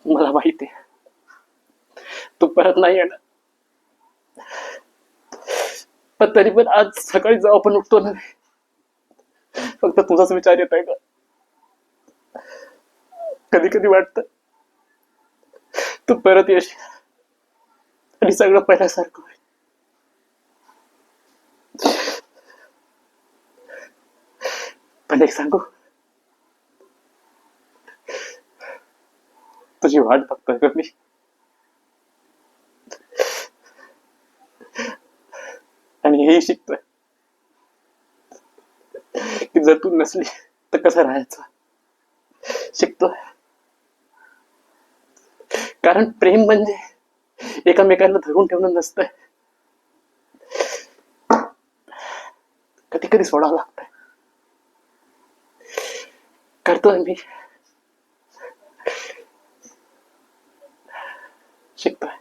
मला माहिती आहे तू परत नाही येणार, पण तरी पण आज सकाळी जेव्हा आपण उठतो ना, फक्त तुझाच विचार येत आहे का? कधी कधी वाटतं तू परत येशील आणि सगळं पहिल्यासारखं होईल. पण एक सांगू, तुझी वाट बघतोय का मी. आणि हेही शिकतोय की जर तू नसली तर कसं राहायचं. शिकतोय कारण प्रेम म्हणजे एकामेकांना धरून ठेवणं नसतंय, कधी कधी सोडावं लागतंय. करतोय मी, शिकतोय.